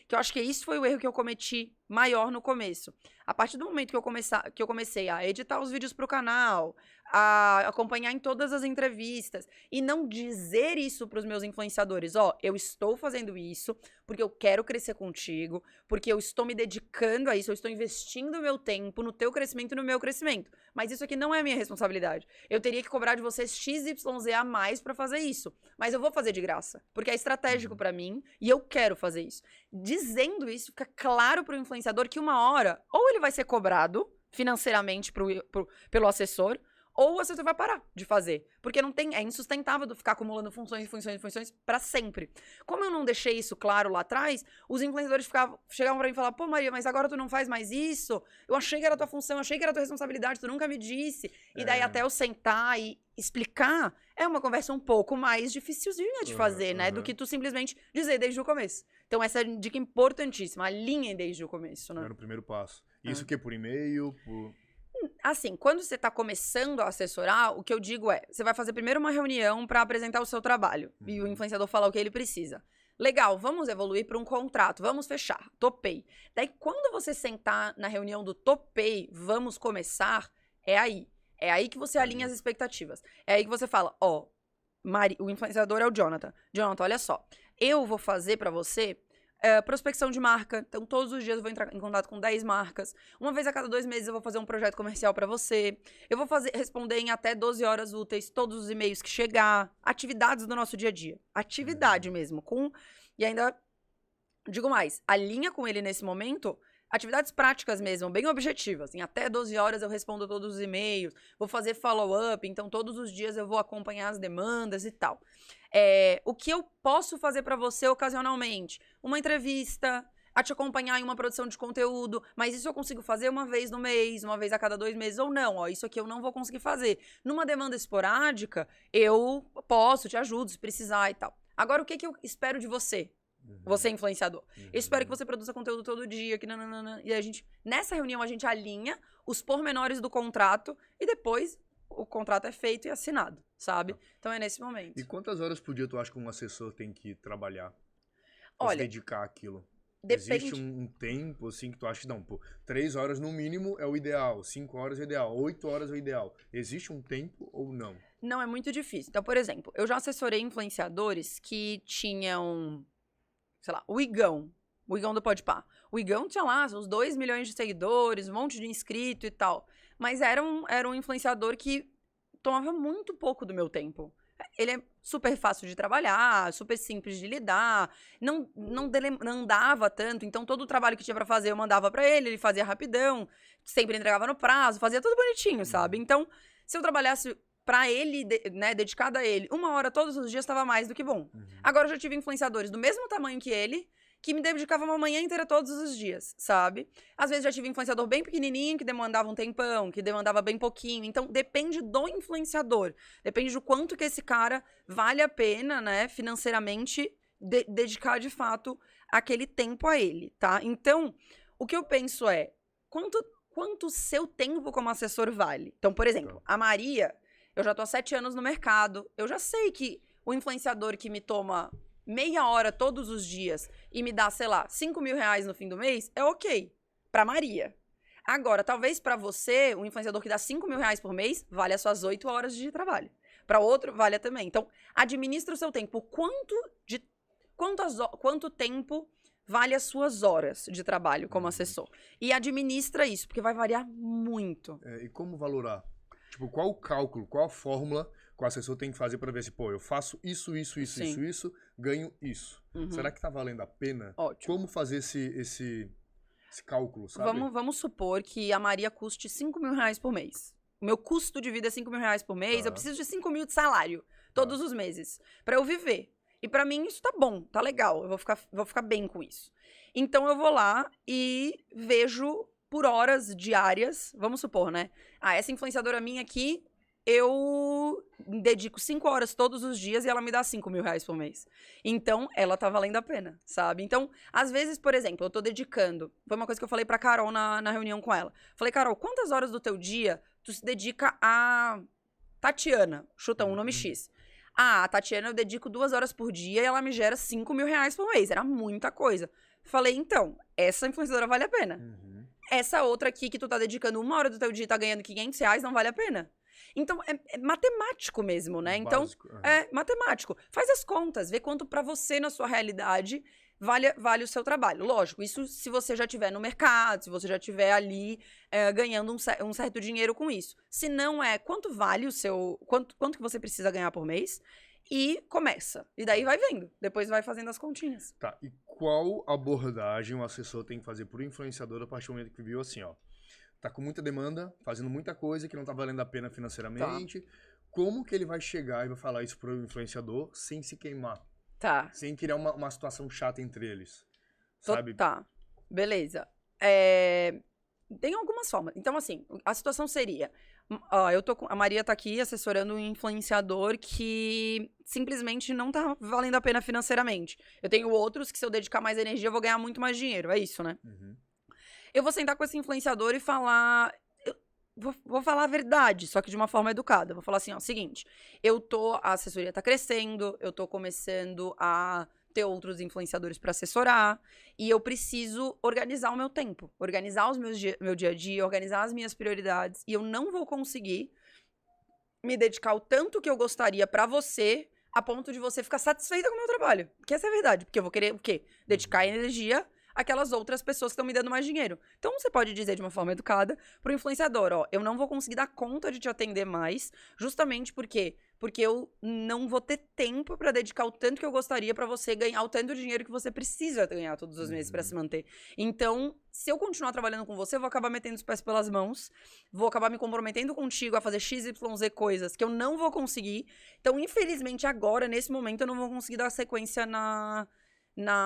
Speaker 1: Que eu acho que isso foi o erro que eu cometi maior no começo. A partir do momento que eu comecei a editar os vídeos pro canal, a acompanhar em todas as entrevistas e não dizer isso pros meus influenciadores, eu estou fazendo isso porque eu quero crescer contigo, porque eu estou me dedicando a isso, eu estou investindo meu tempo no teu crescimento e no meu crescimento. Mas isso aqui não é minha responsabilidade. Eu teria que cobrar de vocês XYZ a mais pra fazer isso. Mas eu vou fazer de graça, porque é estratégico pra mim e eu quero fazer isso. Dizendo isso, fica claro pro influenciador que uma hora, ou ele vai ser cobrado financeiramente pelo assessor, ou o assessor vai parar de fazer. Porque é insustentável ficar acumulando funções pra sempre. Como eu não deixei isso claro lá atrás, os influenciadores chegavam pra mim e falavam, pô, Maria, mas agora tu não faz mais isso? Eu achei que era tua função, eu achei que era tua responsabilidade, tu nunca me disse. E daí até eu sentar e explicar, é uma conversa um pouco mais dificilzinha de fazer, né? Do que tu simplesmente dizer desde o começo. Então essa é a dica importantíssima, alinhem desde o começo, né?
Speaker 2: Era o primeiro passo. Isso que é por e-mail,
Speaker 1: assim, quando você tá começando a assessorar, o que eu digo é, você vai fazer primeiro uma reunião pra apresentar o seu trabalho. E o influenciador falar o que ele precisa. Legal, vamos evoluir para um contrato, vamos fechar, topei. Daí, quando você sentar na reunião do topei, vamos começar, é aí. É aí que você alinha as expectativas. É aí que você fala, ó, o influenciador é o Jonathan. Jonathan, olha só, eu vou fazer pra você prospecção de marca. Então, todos os dias eu vou entrar em contato com 10 marcas. Uma vez a cada 2 meses eu vou fazer um projeto comercial pra você. Eu vou responder em até 12 horas úteis todos os e-mails que chegar. Atividades do nosso dia a dia. Atividade mesmo. E ainda, digo mais, alinha com ele nesse momento atividades práticas mesmo, bem objetivas. Em até 12 horas eu respondo todos os e-mails, vou fazer follow-up, então todos os dias eu vou acompanhar as demandas e tal. O que eu posso fazer pra você ocasionalmente? Uma entrevista, a te acompanhar em uma produção de conteúdo, mas isso eu consigo fazer uma vez no mês, uma vez a cada 2 meses ou não, ó, isso aqui eu não vou conseguir fazer. Numa demanda esporádica, eu posso, te ajudo se precisar e tal. Agora, o que eu espero de você? Você é influenciador. Eu espero que você produza conteúdo todo dia, que nananana. E a gente, nessa reunião, a gente alinha os pormenores do contrato e depois o contrato é feito e assinado, sabe? Então é nesse momento.
Speaker 2: E quantas horas por dia tu acha que um assessor tem que trabalhar?
Speaker 1: Olha,
Speaker 2: se dedicar àquilo?
Speaker 1: Depende.
Speaker 2: Existe um tempo, assim, que tu acha que não, pô, 3 horas no mínimo é o ideal, 5 horas é o ideal, 8 horas é o ideal. Existe um tempo ou não?
Speaker 1: Não, é muito difícil. Então, por exemplo, eu já assessorei influenciadores que tinham, sei lá, o Igão do Podpah. O Igão tinha lá uns 2 milhões de seguidores, um monte de inscrito e tal. Mas era um influenciador que tomava muito pouco do meu tempo. Ele é super fácil de trabalhar, super simples de lidar, não dava tanto, então todo o trabalho que tinha pra fazer eu mandava pra ele fazia rapidão, sempre entregava no prazo, fazia tudo bonitinho, sabe? Então, se eu trabalhasse pra ele, né, dedicada a ele, 1 hora todos os dias estava mais do que bom. Agora eu já tive influenciadores do mesmo tamanho que ele, que me dedicavam uma manhã inteira todos os dias, sabe? Às vezes já tive influenciador bem pequenininho, que demandava um tempão, que demandava bem pouquinho. Então, depende do influenciador. Depende do quanto que esse cara vale a pena, né, financeiramente, dedicar, de fato, aquele tempo a ele, tá? Então, o que eu penso é, quanto o seu tempo como assessor vale? Então, por exemplo, a Maria, eu já tô há 7 anos no mercado, eu já sei que o influenciador que me toma meia hora todos os dias e me dá, sei lá, 5 mil reais no fim do mês, é ok. Pra Maria. Agora, talvez pra você, um influenciador que dá 5 mil reais por mês, vale as suas 8 horas de trabalho. Pra outro, vale também. Então, administra o seu tempo. Quanto tempo vale as suas horas de trabalho como assessor? E administra isso, porque vai variar muito.
Speaker 2: E como valorar? Tipo, qual o cálculo, qual a fórmula que o assessor tem que fazer para ver se, pô, eu faço isso, ganho isso. Será que tá valendo a pena?
Speaker 1: Ótimo.
Speaker 2: Como fazer esse cálculo, sabe?
Speaker 1: Vamos supor que a Maria custe 5 mil reais por mês. O meu custo de vida é 5 mil reais por mês, eu preciso de 5 mil de salário todos os meses pra eu viver. E pra mim isso tá bom, tá legal, eu vou ficar bem com isso. Então eu vou lá e vejo por horas diárias, vamos supor, né? Essa influenciadora minha aqui, eu dedico 5 horas todos os dias e ela me dá 5 mil reais por mês. Então, ela tá valendo a pena, sabe? Então, às vezes, por exemplo, eu tô dedicando... Foi uma coisa que eu falei pra Carol na reunião com ela. Falei, Carol, quantas horas do teu dia tu se dedica a Tatiana? Chuta um nome X. A Tatiana eu dedico 2 horas por dia e ela me gera 5 mil reais por mês. Era muita coisa. Falei, então, essa influenciadora vale a pena. Essa outra aqui que tu tá dedicando 1 hora do teu dia e tá ganhando 500 reais não vale a pena. Então, é matemático mesmo, né? Então,
Speaker 2: básico,
Speaker 1: é matemático. Faz as contas, vê quanto pra você, na sua realidade, vale o seu trabalho. Lógico, isso se você já estiver no mercado, se você já estiver ali ganhando um certo dinheiro com isso. Se não quanto vale o seu... Quanto que você precisa ganhar por mês? E começa. E daí vai vendo. Depois vai fazendo as continhas.
Speaker 2: Tá, e qual abordagem o assessor tem que fazer pro influenciador a partir do momento que viu assim, ó? Tá com muita demanda, fazendo muita coisa que não tá valendo a pena financeiramente. Tá. Como que ele vai chegar e vai falar isso pro influenciador sem se queimar?
Speaker 1: Tá.
Speaker 2: Sem criar uma situação chata entre eles, sabe?
Speaker 1: Tá, beleza. Tem algumas formas. Então, assim, a situação seria... a Maria tá aqui assessorando um influenciador que simplesmente não tá valendo a pena financeiramente. Eu tenho outros que se eu dedicar mais energia eu vou ganhar muito mais dinheiro. É isso, né? Eu vou sentar com esse influenciador e falar... vou falar a verdade, só que de uma forma educada. Vou falar assim, ó, seguinte, a assessoria tá crescendo, eu tô começando a ter outros influenciadores para assessorar, e eu preciso organizar o meu tempo, organizar meu dia a dia, organizar as minhas prioridades, e eu não vou conseguir me dedicar o tanto que eu gostaria para você, a ponto de você ficar satisfeita com o meu trabalho. Que essa é a verdade, porque eu vou querer o quê? Dedicar energia àquelas outras pessoas que estão me dando mais dinheiro. Então você pode dizer de uma forma educada pro influenciador, ó, eu não vou conseguir dar conta de te atender mais, justamente porque eu não vou ter tempo pra dedicar o tanto que eu gostaria pra você ganhar o tanto de dinheiro que você precisa ganhar todos os meses pra se manter. Então, se eu continuar trabalhando com você, eu vou acabar metendo os pés pelas mãos, vou acabar me comprometendo contigo a fazer XYZ coisas que eu não vou conseguir. Então, infelizmente, agora, nesse momento, eu não vou conseguir dar sequência na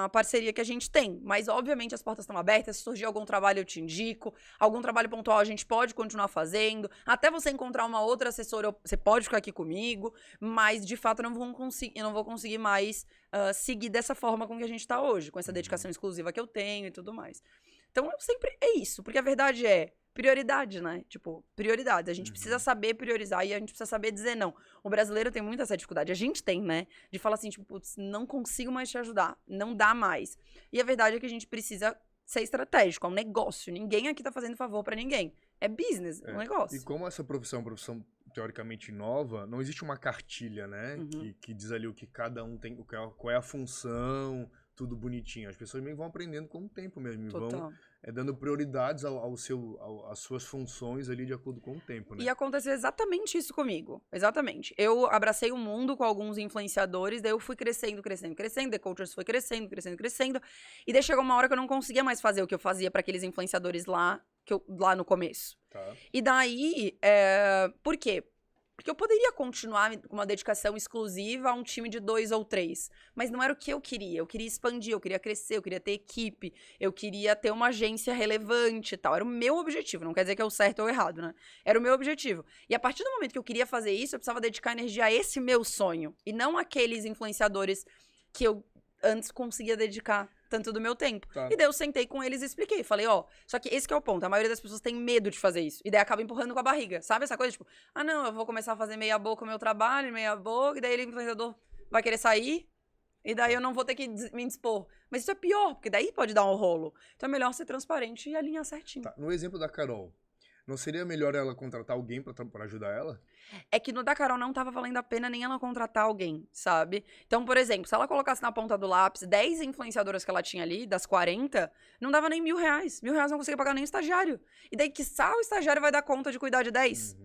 Speaker 1: parceria que a gente tem. Mas, obviamente, as portas estão abertas. Se surgir algum trabalho, eu te indico. Algum trabalho pontual, a gente pode continuar fazendo. Até você encontrar uma outra assessora, você pode ficar aqui comigo. Mas, de fato, eu não vou conseguir mais seguir dessa forma com que a gente tá hoje. Com essa dedicação exclusiva que eu tenho e tudo mais. Então, eu sempre... É isso. Porque a verdade é... Prioridade, né? Tipo, prioridade. A gente precisa saber priorizar e a gente precisa saber dizer não. O brasileiro tem muita essa dificuldade. A gente tem, né? De falar assim, tipo, putz, não consigo mais te ajudar. Não dá mais. E a verdade é que a gente precisa ser estratégico. É um negócio. Ninguém aqui tá fazendo favor pra ninguém. É business, é um negócio.
Speaker 2: E como essa profissão é uma profissão teoricamente nova, não existe uma cartilha, né? Que diz ali o que cada um tem, qual é a função, tudo bonitinho. As pessoas meio vão aprendendo com o tempo mesmo. E vão dando prioridades às suas funções ali de acordo com o tempo, né?
Speaker 1: E aconteceu exatamente isso comigo. Exatamente. Eu abracei o mundo com alguns influenciadores, daí eu fui crescendo, The Cultures foi crescendo. E daí chegou uma hora que eu não conseguia mais fazer o que eu fazia para aqueles influenciadores lá no começo.
Speaker 2: Tá.
Speaker 1: E daí, por quê? Porque eu poderia continuar com uma dedicação exclusiva a um time de 2 ou 3. Mas não era o que eu queria. Eu queria expandir, eu queria crescer, eu queria ter equipe. Eu queria ter uma agência relevante e tal. Era o meu objetivo. Não quer dizer que é o certo ou o errado, né? Era o meu objetivo. E a partir do momento que eu queria fazer isso, eu precisava dedicar energia a esse meu sonho. E não aqueles influenciadores que eu antes conseguia dedicar tanto do meu tempo.
Speaker 2: Tá.
Speaker 1: E daí eu sentei com eles e expliquei. Falei, ó, só que esse que é o ponto. A maioria das pessoas tem medo de fazer isso. E daí acaba empurrando com a barriga. Sabe essa coisa? Tipo, ah, não, eu vou começar a fazer meia boca o meu trabalho, meia boca, e daí o influenciador vai querer sair, e daí eu não vou ter que me dispor. Mas isso é pior, porque daí pode dar um rolo. Então é melhor ser transparente e alinhar certinho.
Speaker 2: Tá. No exemplo da Carol, não seria melhor ela contratar alguém pra ajudar ela?
Speaker 1: É que no da Carol não tava valendo a pena nem ela contratar alguém, sabe? Então, por exemplo, se ela colocasse na ponta do lápis 10 influenciadoras que ela tinha ali, das 40, não dava nem R$1.000. R$1.000 não conseguia pagar nem o estagiário. E daí, quiçá, o estagiário vai dar conta de cuidar de 10.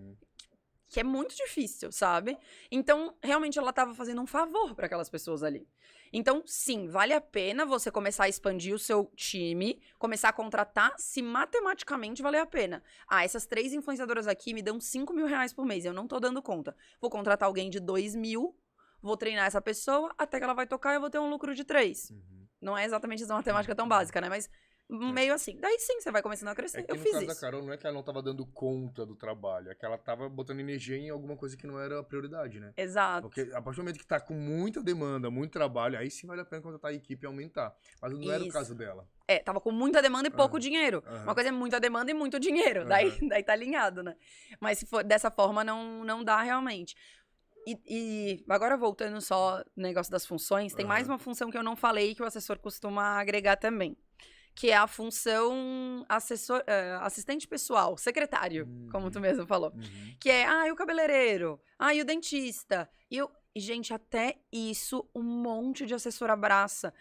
Speaker 1: Que é muito difícil, sabe? Então, realmente, ela tava fazendo um favor para aquelas pessoas ali. Então, sim, vale a pena você começar a expandir o seu time, começar a contratar, se matematicamente valer a pena. Ah, essas 3 influenciadoras aqui me dão R$5.000 por mês, eu não tô dando conta. Vou contratar alguém de 2.000, vou treinar essa pessoa, até que ela vai tocar e eu vou ter um lucro de 3. Não é exatamente essa matemática tão básica, né? Mas meio assim. Daí sim, você vai começando a crescer. Eu fiz isso.
Speaker 2: No caso da Carol, não é que ela não tava dando conta do trabalho, é que ela tava botando energia em alguma coisa que não era a prioridade, né?
Speaker 1: Exato.
Speaker 2: Porque a partir do momento que tá com muita demanda, muito trabalho, aí sim vale a pena contratar a equipe e aumentar. Mas não era o caso dela.
Speaker 1: Tava com muita demanda e pouco dinheiro. Uma coisa é muita demanda e muito dinheiro. Daí tá alinhado, né? Mas se for dessa forma, não dá realmente. E agora voltando só no negócio das funções, tem mais uma função que eu não falei que o assessor costuma agregar também. Que é a função assistente pessoal, secretário, como tu mesmo falou. Que é, o cabeleireiro, e o dentista. E, gente, até isso um monte de assessor abraça.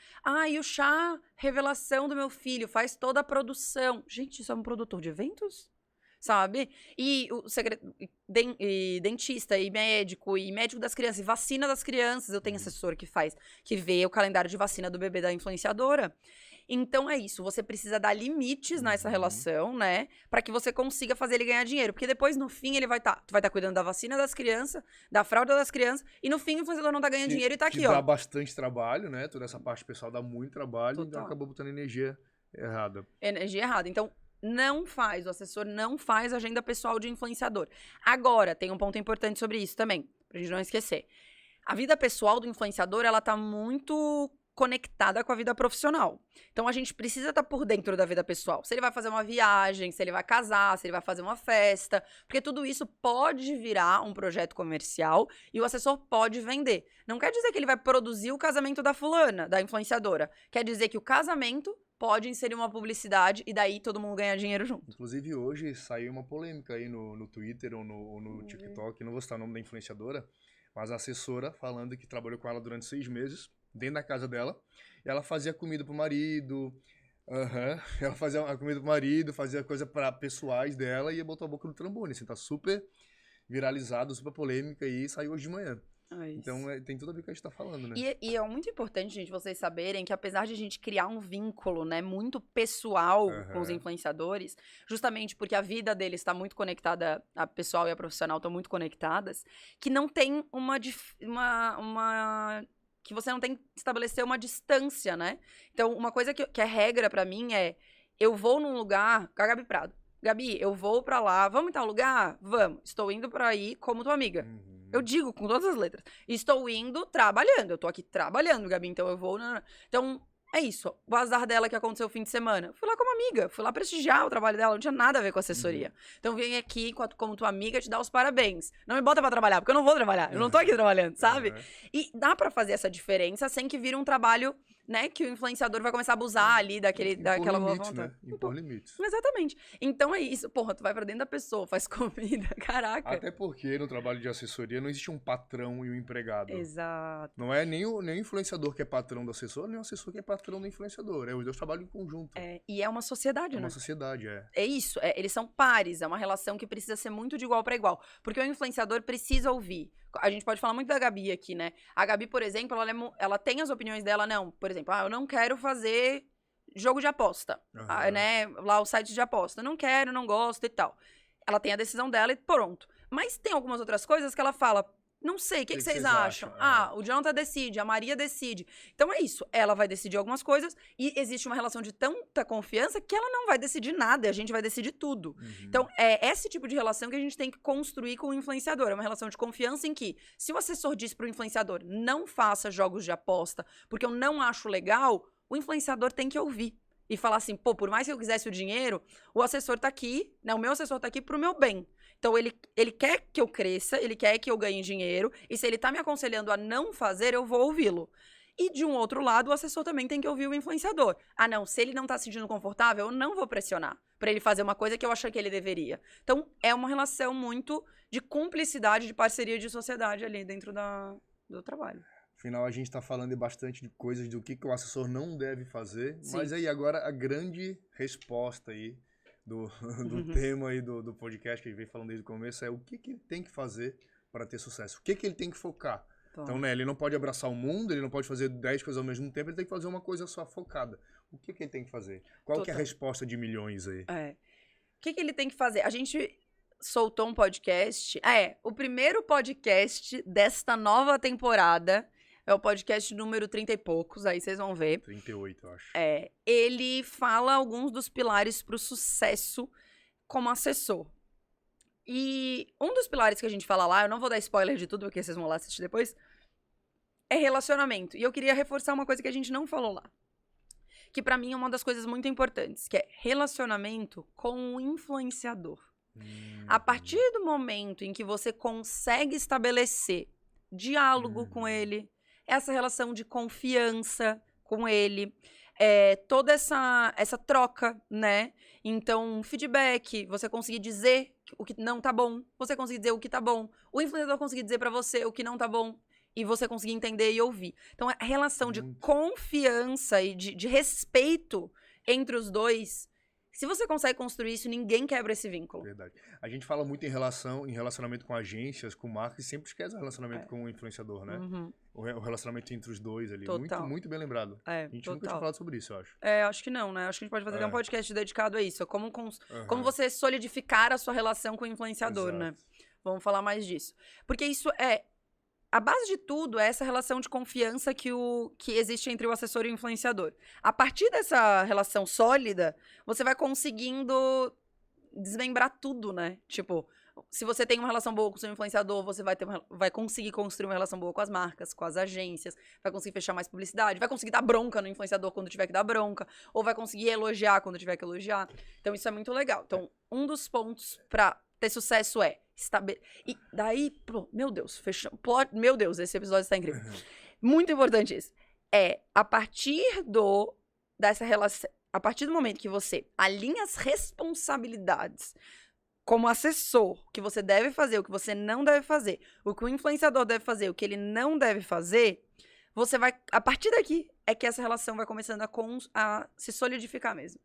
Speaker 1: E o chá revelação do meu filho, faz toda a produção. Gente, isso é um produtor de eventos? Sabe? E dentista, e médico das crianças, e vacina das crianças. Eu tenho assessor que vê o calendário de vacina do bebê da influenciadora. Então é isso, você precisa dar limites nessa relação, né? Pra que você consiga fazer ele ganhar dinheiro. Porque depois, no fim, ele tu vai estar cuidando da vacina das crianças, da fralda das crianças, e no fim o influenciador não tá ganhando dinheiro e tá aqui, ó.
Speaker 2: Dá bastante trabalho, né? Toda essa parte pessoal dá muito trabalho, então acabou botando energia errada.
Speaker 1: Energia errada. Então, o assessor não faz agenda pessoal de influenciador. Agora, tem um ponto importante sobre isso também, pra gente não esquecer. A vida pessoal do influenciador, ela tá muito conectada com a vida profissional. Então, a gente precisa estar por dentro da vida pessoal. Se ele vai fazer uma viagem, se ele vai casar, se ele vai fazer uma festa, porque tudo isso pode virar um projeto comercial e o assessor pode vender. Não quer dizer que ele vai produzir o casamento da fulana, da influenciadora. Quer dizer que o casamento pode inserir uma publicidade e daí todo mundo ganha dinheiro junto.
Speaker 2: Inclusive, hoje saiu uma polêmica aí no Twitter ou no TikTok, não vou citar o nome da influenciadora, mas a assessora falando que trabalhou com ela durante 6 meses, dentro da casa dela, e ela fazia comida pro marido, ela fazia a comida pro marido, fazia coisa para pessoais dela e botou a boca no trombone, assim, tá super viralizado, super polêmica e saiu hoje de manhã. Então tem tudo a ver com o que a gente tá falando, né?
Speaker 1: E é muito importante, gente, vocês saberem que apesar de a gente criar um vínculo, né, muito pessoal com os influenciadores, justamente porque a vida deles está muito conectada, a pessoal e a profissional estão muito conectadas, que não tem que você não tem que estabelecer uma distância, né? Então, uma coisa que é regra pra mim é, eu vou num lugar, com a Gabi Prado. Gabi, eu vou pra lá, vamos em tal lugar? Vamos. Estou indo pra aí como tua amiga. Eu digo com todas as letras. Estou indo trabalhando, eu tô aqui trabalhando, Gabi, então eu vou... Então, é isso. O azar dela que aconteceu o fim de semana. Fui lá como amiga, fui lá prestigiar o trabalho dela, não tinha nada a ver com assessoria. Então, vem aqui como tua amiga te dar os parabéns. Não me bota pra trabalhar, porque eu não vou trabalhar, eu não tô aqui trabalhando, sabe? E dá pra fazer essa diferença sem que vire um trabalho, né, que o influenciador vai começar a abusar ali daquela boa vontade.
Speaker 2: Né? Impor limites.
Speaker 1: Exatamente. Então é isso. Porra, tu vai pra dentro da pessoa, faz comida, caraca.
Speaker 2: Até porque no trabalho de assessoria não existe um patrão e um empregado.
Speaker 1: Exato.
Speaker 2: Não é nem o influenciador que é patrão do assessor, nem o assessor que é patrão do influenciador. Os dois trabalham em conjunto.
Speaker 1: E é uma sociedade, né?
Speaker 2: É uma sociedade,
Speaker 1: É isso. Eles são pares. É uma relação que precisa ser muito de igual pra igual. Porque o influenciador precisa ouvir. A gente pode falar muito da Gabi aqui, né? A Gabi, por exemplo, ela tem as opiniões dela, não. Por exemplo, eu não quero fazer jogo de aposta, né? Lá o site de aposta. Não quero, não gosto e tal. Ela tem a decisão dela e pronto. Mas tem algumas outras coisas que ela fala, não sei, o que vocês acham? O Jonathan decide, a Maria decide. Então é isso, ela vai decidir algumas coisas e existe uma relação de tanta confiança que ela não vai decidir nada, a gente vai decidir tudo. Então é esse tipo de relação que a gente tem que construir com o influenciador. É uma relação de confiança em que, se o assessor diz pro influenciador, não faça jogos de aposta, porque eu não acho legal, o influenciador tem que ouvir. E falar assim, pô, por mais que eu quisesse o dinheiro, o assessor tá aqui, né? O meu assessor tá aqui pro meu bem. Então, ele quer que eu cresça, ele quer que eu ganhe dinheiro, e se ele tá me aconselhando a não fazer, eu vou ouvi-lo. E, de um outro lado, o assessor também tem que ouvir o influenciador. Não, se ele não tá se sentindo confortável, eu não vou pressionar pra ele fazer uma coisa que eu achei que ele deveria. Então, é uma relação muito de cumplicidade, de parceria, de sociedade ali dentro do trabalho.
Speaker 2: Afinal, a gente tá falando bastante de coisas do que o assessor não deve fazer,
Speaker 1: Sim.
Speaker 2: Mas aí, agora, a grande resposta aí do tema aí do podcast que a gente vem falando desde o começo é o que ele tem que fazer para ter sucesso. O que ele tem que focar. Então, né, ele não pode abraçar o mundo, ele não pode fazer 10 coisas ao mesmo tempo, ele tem que fazer uma coisa só focada. O que ele tem que fazer? Qual que é a resposta de milhões aí?
Speaker 1: O que ele tem que fazer? A gente soltou um podcast. O primeiro podcast desta nova temporada é o podcast número 30 e poucos, aí vocês vão ver.
Speaker 2: 38, eu acho.
Speaker 1: Ele fala alguns dos pilares para o sucesso como assessor. E um dos pilares que a gente fala lá, eu não vou dar spoiler de tudo, porque vocês vão lá assistir depois, é relacionamento. E eu queria reforçar uma coisa que a gente não falou lá, que pra mim é uma das coisas muito importantes, que é relacionamento com o influenciador. A partir do momento em que você consegue estabelecer diálogo com ele, essa relação de confiança com ele, toda essa troca, né? Então, feedback, você conseguir dizer o que não tá bom, você conseguir dizer o que tá bom, o influenciador conseguir dizer pra você o que não tá bom, e você conseguir entender e ouvir. Então, a relação de confiança e de respeito entre os dois, se você consegue construir isso, ninguém quebra esse vínculo.
Speaker 2: Verdade. A gente fala muito em relacionamento com agências, com marcas, e sempre esquece o relacionamento com o influenciador, né? O relacionamento entre os dois ali.
Speaker 1: Total.
Speaker 2: Muito bem lembrado. A gente nunca tinha falado sobre isso, eu acho.
Speaker 1: Acho que não, né? Acho que a gente pode fazer um podcast dedicado a isso. Como você solidificar a sua relação com o influenciador, né? Vamos falar mais disso. Porque isso a base de tudo é essa relação de confiança que existe entre o assessor e o influenciador. A partir dessa relação sólida, você vai conseguindo desmembrar tudo, né? Tipo, Se você tem uma relação boa com o seu influenciador, você vai conseguir construir uma relação boa com as marcas, com as agências, vai conseguir fechar mais publicidade, vai conseguir dar bronca no influenciador quando tiver que dar bronca, ou vai conseguir elogiar quando tiver que elogiar. Então, isso é muito legal. Então, um dos pontos pra ter sucesso é E daí, meu Deus, meu Deus, esse episódio está incrível. Muito importante isso. A partir dessa relação, a partir do momento que você alinha as responsabilidades como assessor, o que você deve fazer, o que você não deve fazer, o que o influenciador deve fazer, o que ele não deve fazer, você vai, a partir daqui, é que essa relação vai começando a se solidificar mesmo.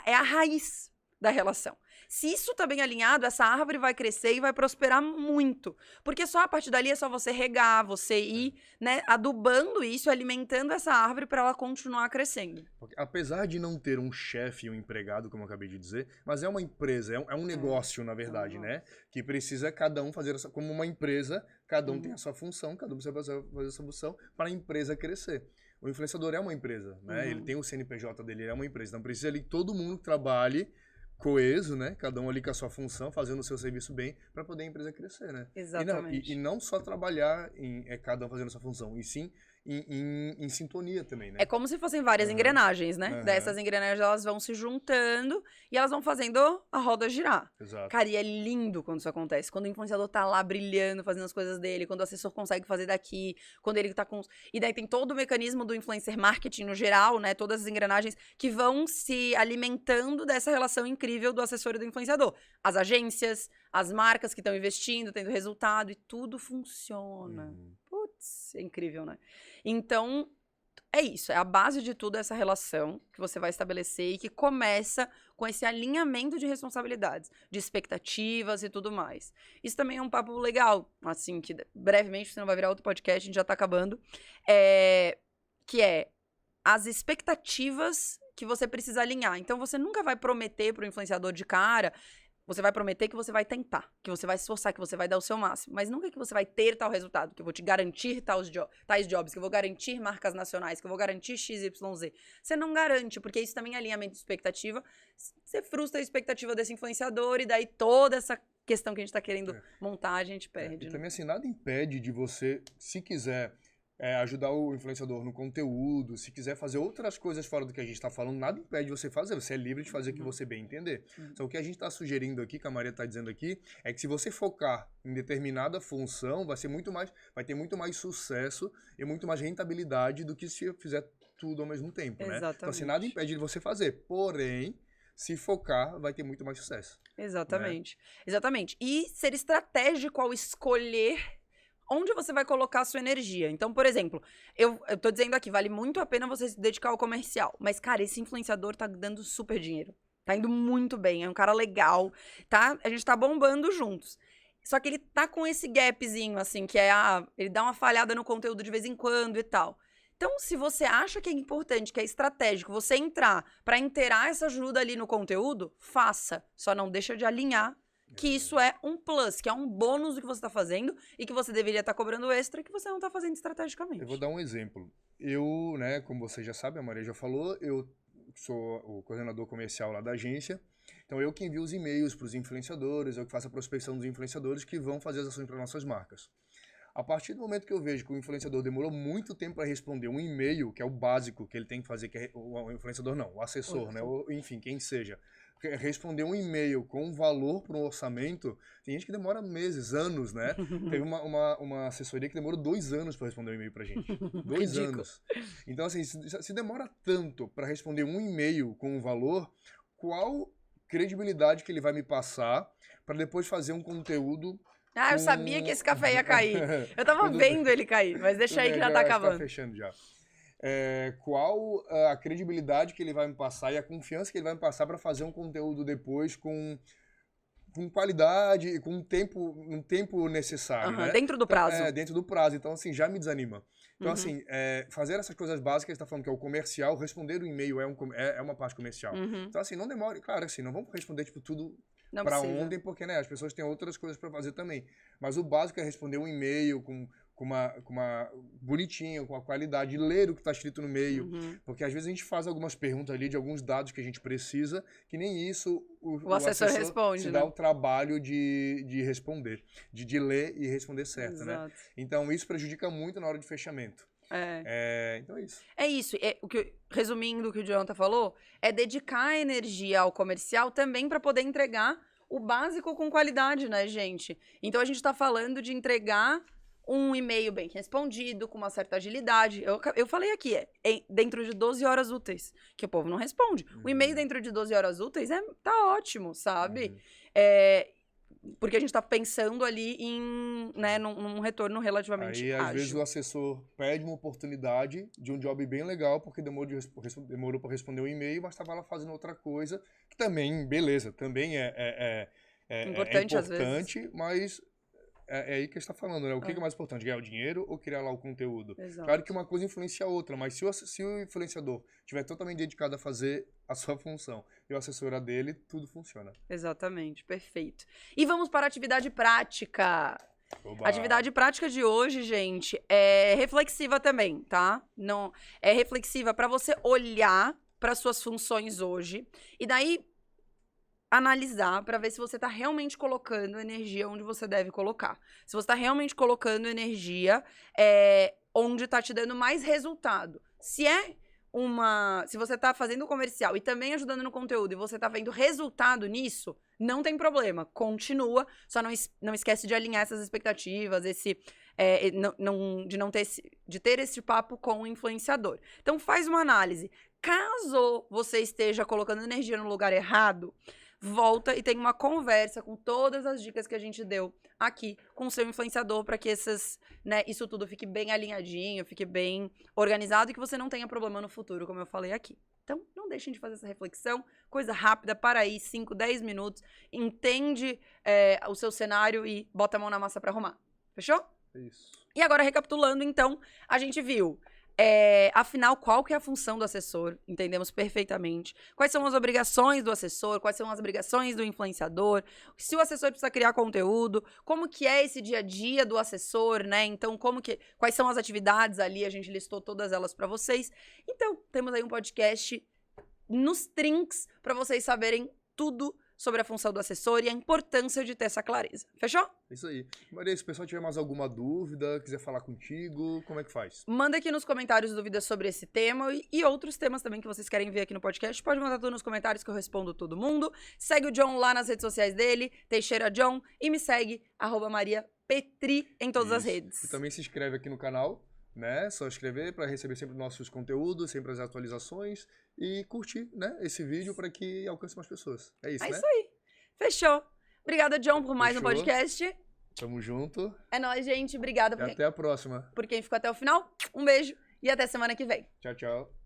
Speaker 1: É a raiz da relação. Se isso tá bem alinhado, essa árvore vai crescer e vai prosperar muito. Porque só a partir dali é só você regar, você ir, né, adubando isso, alimentando essa árvore para ela continuar crescendo.
Speaker 2: Apesar de não ter um chefe e um empregado, como eu acabei de dizer, mas é uma empresa, é um negócio, na verdade, né? Que precisa cada um fazer como uma empresa, cada um tem a sua função, cada um precisa fazer a sua função para a empresa crescer. O influenciador é uma empresa, né? Ele tem o CNPJ dele, ele é uma empresa. Então precisa ali que todo mundo trabalhe coeso, né? Cada um ali com a sua função, fazendo o seu serviço bem, para poder a empresa crescer, né?
Speaker 1: Exatamente.
Speaker 2: E não só trabalhar cada um fazendo a sua função, e sim em sintonia também, né?
Speaker 1: É como se fossem várias engrenagens, né? Dessas engrenagens, elas vão se juntando e elas vão fazendo a roda girar.
Speaker 2: Exato.
Speaker 1: Cara, e é lindo quando isso acontece. Quando o influenciador tá lá brilhando, fazendo as coisas dele, quando o assessor consegue fazer daqui, quando ele tá com... E daí tem todo o mecanismo do influencer marketing no geral, né? Todas as engrenagens que vão se alimentando dessa relação incrível do assessor e do influenciador. As agências, as marcas que estão investindo, tendo resultado, e tudo funciona. Putz, é incrível, né? Então, é isso. É a base de tudo essa relação que você vai estabelecer e que começa com esse alinhamento de responsabilidades, de expectativas e tudo mais. Isso também é um papo legal, assim, que brevemente, senão vai virar outro podcast, a gente já tá acabando, que é as expectativas que você precisa alinhar. Então, você nunca vai prometer pro influenciador de cara... Você vai prometer que você vai tentar, que você vai se esforçar, que você vai dar o seu máximo. Mas nunca que você vai ter tal resultado, que eu vou te garantir tais jobs, que eu vou garantir marcas nacionais, que eu vou garantir XYZ. Você não garante, porque isso também é alinhamento de expectativa. Você frustra a expectativa desse influenciador e daí toda essa questão que a gente tá querendo montar, a gente perde.
Speaker 2: E também assim, nada impede de você, se quiser... ajudar o influenciador no conteúdo, se quiser fazer outras coisas fora do que a gente está falando, nada impede você fazer, você é livre de fazer o que você bem entender. Então o que a gente está sugerindo aqui, que a Maria está dizendo aqui, é que se você focar em determinada função, vai ter muito mais sucesso e muito mais rentabilidade do que se fizer tudo ao mesmo tempo, né? Então assim, nada impede de você fazer, porém, se focar, vai ter muito mais sucesso.
Speaker 1: Exatamente. Né? Exatamente. E ser estratégico ao escolher onde você vai colocar a sua energia. Então, por exemplo, eu tô dizendo aqui, vale muito a pena você se dedicar ao comercial. Mas, cara, esse influenciador tá dando super dinheiro. Tá indo muito bem, é um cara legal, tá? A gente tá bombando juntos. Só que ele tá com esse gapzinho, assim, que é ele dá uma falhada no conteúdo de vez em quando e tal. Então, se você acha que é importante, que é estratégico, você entrar pra inteirar essa ajuda ali no conteúdo, faça. Só não deixa de alinhar que isso é um plus, que é um bônus do que você está fazendo e que você deveria estar cobrando extra que você não está fazendo estrategicamente.
Speaker 2: Eu vou dar um exemplo. Eu, né, como você já sabe, a Maria já falou, eu sou o coordenador comercial lá da agência. Então, eu que envio os e-mails para os influenciadores, eu que faço a prospecção dos influenciadores que vão fazer as ações para nossas marcas. A partir do momento que eu vejo que o influenciador demorou muito tempo para responder um e-mail, que é o básico que ele tem que fazer, que é o influenciador não, o assessor, né, ou, enfim, quem seja, responder um e-mail com um valor para um orçamento, tem gente que demora meses, anos, né? Teve uma assessoria que demorou 2 anos para responder um e-mail pra gente. 2 anos. Então, assim, se demora tanto para responder um e-mail com um valor, qual credibilidade que ele vai me passar para depois fazer um conteúdo...
Speaker 1: eu sabia que esse café ia cair. Eu tava vendo ele cair, mas deixa aí que já tá acabando.
Speaker 2: Tá fechando já. Qual a credibilidade que ele vai me passar e a confiança que ele vai me passar para fazer um conteúdo depois com qualidade e com um tempo necessário, né?
Speaker 1: Dentro do prazo.
Speaker 2: Dentro do prazo. Então, assim, já me desanima. Então, assim, fazer essas coisas básicas, você tá falando que é o comercial, responder o e-mail é uma parte comercial. Então, assim, não demore. Claro, assim, não vamos responder, tipo, tudo para ontem, porque, né, as pessoas têm outras coisas para fazer também. Mas o básico é responder um e-mail com com uma bonitinho, com a qualidade, ler o que está escrito no meio, porque às vezes a gente faz algumas perguntas ali de alguns dados que a gente precisa, que nem isso o assessor
Speaker 1: responde,
Speaker 2: se
Speaker 1: né?
Speaker 2: dá o trabalho de responder, de ler e responder certo,
Speaker 1: Exato.
Speaker 2: né? Então isso prejudica muito na hora de fechamento. Então é isso.
Speaker 1: É isso. Resumindo o que o Jonathan falou, é dedicar energia ao comercial também para poder entregar o básico com qualidade, né, gente? Então a gente tá falando de entregar um e-mail bem respondido, com uma certa agilidade. Eu falei aqui, dentro de 12 horas úteis, que o povo não responde. O e-mail dentro de 12 horas úteis tá ótimo, sabe? Porque a gente tá pensando ali num retorno relativamente
Speaker 2: ágil. Aí, às vezes,
Speaker 1: ágil.
Speaker 2: o assessor pede uma oportunidade de um job bem legal, porque demorou para responder um e-mail, mas estava lá fazendo outra coisa, que também, beleza, também é
Speaker 1: Importante, às vezes.
Speaker 2: mas é aí que a gente está falando, né? O que é mais importante, ganhar o dinheiro ou criar lá o conteúdo?
Speaker 1: Exato.
Speaker 2: Claro que uma coisa influencia a outra, mas se o influenciador estiver totalmente dedicado a fazer a sua função e o assessor a dele, tudo funciona.
Speaker 1: Exatamente, perfeito. E vamos para a atividade prática.
Speaker 2: Oba.
Speaker 1: A atividade prática de hoje, gente, é reflexiva também, tá? Não é reflexiva para você olhar para suas funções hoje e daí analisar para ver se você está realmente colocando energia onde você deve colocar. Se você está realmente colocando energia onde está te dando mais resultado. Se você está fazendo comercial e também ajudando no conteúdo e você está vendo resultado nisso, não tem problema, continua, só não esquece de alinhar essas expectativas, de ter esse papo com o influenciador. Então faz uma análise. Caso você esteja colocando energia no lugar errado, volta e tem uma conversa com todas as dicas que a gente deu aqui com o seu influenciador para que isso tudo fique bem alinhadinho, fique bem organizado e que você não tenha problema no futuro, como eu falei aqui. Então, não deixem de fazer essa reflexão, coisa rápida, para aí, 5, 10 minutos, entende o seu cenário e bota a mão na massa para arrumar. Fechou?
Speaker 2: Isso.
Speaker 1: E agora, recapitulando, então, a gente viu afinal, qual que é a função do assessor? Entendemos perfeitamente. Quais são as obrigações do assessor? Quais são as obrigações do influenciador? Se o assessor precisa criar conteúdo, como que é esse dia a dia do assessor, né? Então, quais são as atividades ali? A gente listou todas elas para vocês. Então, temos aí um podcast nos trinks para vocês saberem tudo sobre a função do assessor e a importância de ter essa clareza. Fechou?
Speaker 2: Isso aí. Maria, se o pessoal tiver mais alguma dúvida, quiser falar contigo, como é que faz?
Speaker 1: Manda aqui nos comentários dúvidas sobre esse tema e outros temas também que vocês querem ver aqui no podcast. Pode mandar tudo nos comentários que eu respondo todo mundo. Segue o John lá nas redes sociais dele, Teixeira John, e me segue, @mariapetri, em todas as redes.
Speaker 2: E também se inscreve aqui no canal, né? Só inscrever para receber sempre nossos conteúdos, sempre as atualizações e curtir, né, esse vídeo para que alcance mais pessoas. É isso, né?
Speaker 1: É isso aí. Fechou. Obrigada, John, por mais um podcast.
Speaker 2: Tamo junto.
Speaker 1: É nóis, gente. Obrigada
Speaker 2: E até a próxima.
Speaker 1: por quem ficou até o final. Um beijo e até semana que vem.
Speaker 2: Tchau, tchau.